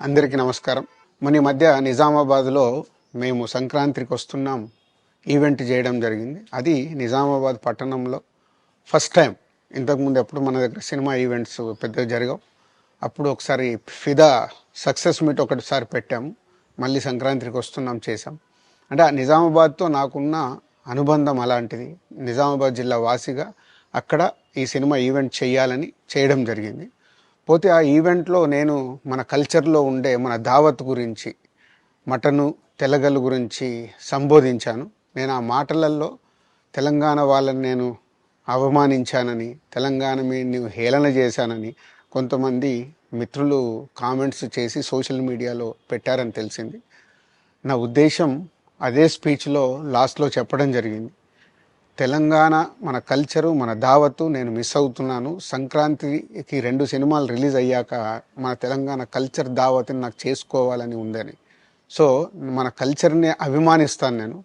అందరికీ నమస్కారం. మన ఈ మధ్య నిజామాబాద్లో మేము సంక్రాంతికి వస్తున్నాం ఈవెంట్ చేయడం జరిగింది. అది నిజామాబాద్ పట్టణంలో ఫస్ట్ టైం. ఇంతకుముందు ఎప్పుడు మన దగ్గర సినిమా ఈవెంట్స్ పెద్దగా జరగవు. అప్పుడు ఒకసారి ఫిదా సక్సెస్ మీట్ ఒకటిసారి పెట్టాము. మళ్ళీ సంక్రాంతికి వస్తున్నాం చేసాం. అంటే ఆ నిజామాబాద్తో నాకున్న అనుబంధం అలాంటిది. నిజామాబాద్ జిల్లా వాసిగా అక్కడ ఈ సినిమా ఈవెంట్ చేయాలని చేయడం జరిగింది. పోతే ఆ ఈవెంట్లో నేను మన కల్చర్లో ఉండే మన దావత్ గురించి, మటను తెలగలు గురించి సంబోధించాను. నేను ఆ మాటలలో తెలంగాణ వాళ్ళని నేను అవమానించానని, తెలంగాణ మీద హేళన చేశానని కొంతమంది మిత్రులు కామెంట్స్ చేసి సోషల్ మీడియాలో పెట్టారని తెలిసింది. నా ఉద్దేశం అదే స్పీచ్లో లాస్ట్లో చెప్పడం జరిగింది. తెలంగాణ మన కల్చరు, మన దావత్తు నేను మిస్ అవుతున్నాను. సంక్రాంతికి 2 సినిమాలు రిలీజ్ అయ్యాక మన తెలంగాణ కల్చర్ దావత్ని నాకు చేసుకోవాలని ఉందని. సో మన కల్చర్ని అభిమానిస్తాను నేను.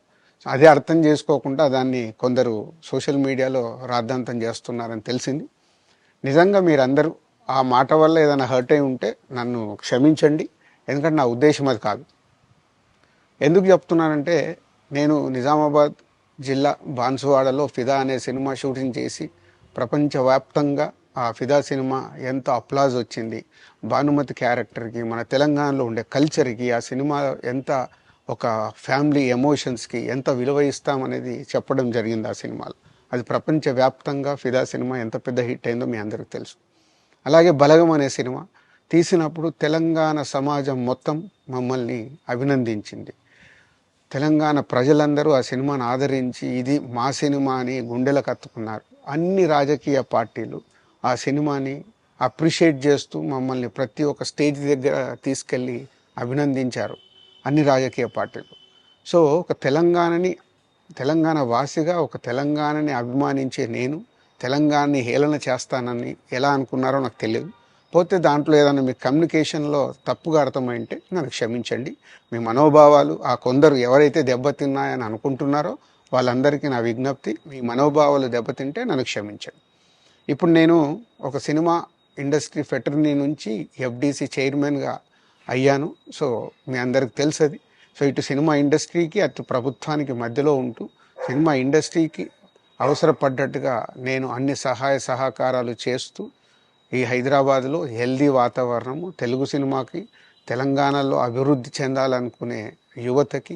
అదే అర్థం చేసుకోకుండా దాన్ని కొందరు సోషల్ మీడియాలో రాద్ధాంతం చేస్తున్నారని తెలిసింది. నిజంగా మీరందరూ ఆ మాట వల్ల ఏదైనా హర్ట్ అయి ఉంటే నన్ను క్షమించండి. ఎందుకంటే నా ఉద్దేశం అది కాదు. ఎందుకు చెప్తున్నానంటే, నేను నిజామాబాద్ జిల్లా బాన్సువాడలో ఫిదా అనే సినిమా షూటింగ్ చేసి ప్రపంచవ్యాప్తంగా ఆ ఫిదా సినిమా ఎంత అప్లాజ్ వచ్చింది, భానుమతి క్యారెక్టర్కి, మన తెలంగాణలో ఉండే కల్చర్కి, ఆ సినిమా ఎంత ఒక ఫ్యామిలీ ఎమోషన్స్కి ఎంత విలువ ఇస్తామనేది చెప్పడం జరిగింది ఆ సినిమాలో. అది ప్రపంచవ్యాప్తంగా ఫిదా సినిమా ఎంత పెద్ద హిట్ అయిందో మీ అందరికీ తెలుసు. అలాగే బలగం అనే సినిమా తీసినప్పుడు తెలంగాణ సమాజం మొత్తం మమ్మల్ని అభినందించింది. తెలంగాణ ప్రజలందరూ ఆ సినిమాను ఆదరించి ఇది మా సినిమా అని గుండెలకు హత్తుకున్నారు. అన్ని రాజకీయ పార్టీలు ఆ సినిమాని అప్రిషియేట్ చేస్తూ మమ్మల్ని ప్రతి ఒక్క స్టేజ్ దగ్గర తీసుకెళ్ళి అభినందించారు, అన్ని రాజకీయ పార్టీలు. సో ఒక తెలంగాణ వాసిగా ఒక తెలంగాణని అభిమానించే నేను తెలంగాణని హేళన చేస్తానని ఎలా అనుకున్నారో నాకు తెలియదు. పోతే దాంట్లో ఏదైనా మీ కమ్యూనికేషన్లో తప్పుగా అర్థమైంటే నన్ను క్షమించండి. మీ మనోభావాలు ఆ కొందరు ఎవరైతే దెబ్బతిన్నాయని అనుకుంటున్నారో వాళ్ళందరికీ నా విజ్ఞప్తి, మీ మనోభావాలు దెబ్బతింటే నన్ను క్షమించండి. ఇప్పుడు నేను ఒక సినిమా ఇండస్ట్రీ ఫెటర్నీ నుంచి ఎఫ్డీసీ చైర్మన్గా అయ్యాను. సో మీ అందరికి తెలుసది. సో ఇటు సినిమా ఇండస్ట్రీకి అటు ప్రభుత్వానికి మధ్యలో ఉంటూ సినిమా ఇండస్ట్రీకి అవసరపడ్డట్టుగా నేను అన్ని సహాయ సహకారాలు చేస్తూ ఈ హైదరాబాద్లో హెల్దీ వాతావరణము, తెలుగు సినిమాకి, తెలంగాణలో అభివృద్ధి చెందాలనుకునే యువతకి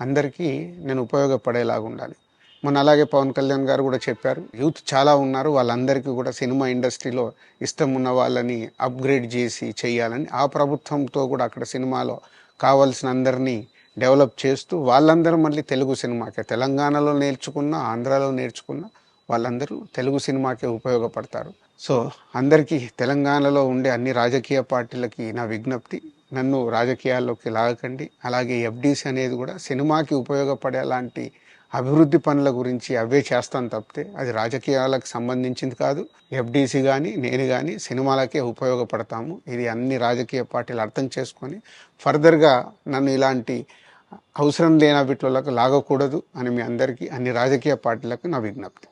అందరికీ నేను ఉపయోగపడేలాగా ఉండాలి. మొన్న అలాగే పవన్ కళ్యాణ్ గారు కూడా చెప్పారు, యూత్ చాలా ఉన్నారు, వాళ్ళందరికీ కూడా సినిమా ఇండస్ట్రీలో ఇష్టం ఉన్న వాళ్ళని అప్గ్రేడ్ చేసి చేయాలని. ఆ ప్రభుత్వంతో కూడా అక్కడ సినిమాలో కావాల్సిన అందరినీ డెవలప్ చేస్తూ వాళ్ళందరూ మళ్ళీ తెలుగు సినిమాకే, తెలంగాణలో నేర్చుకున్న, ఆంధ్రాలో నేర్చుకున్న వాళ్ళందరూ తెలుగు సినిమాకే ఉపయోగపడతారు. సో అందరికీ, తెలంగాణలో ఉండే అన్ని రాజకీయ పార్టీలకి నా విజ్ఞప్తి, నన్ను రాజకీయాల్లోకి లాగకండి. అలాగే ఎఫ్డీసీ అనేది కూడా సినిమాకి ఉపయోగపడే లాంటి అభివృద్ధి పనుల గురించి అవే చేస్తాను తప్పితే అది రాజకీయాలకు సంబంధించింది కాదు. ఎఫ్డీసీ కానీ నేను కానీ సినిమాలకే ఉపయోగపడతాము. ఇది అన్ని రాజకీయ పార్టీలు అర్థం చేసుకొని ఫర్దర్గా నన్ను ఇలాంటి అవసరం లేని వీటిలోకి లాగకూడదు అని మీ అందరికీ, అన్ని రాజకీయ పార్టీలకు నా విజ్ఞప్తి.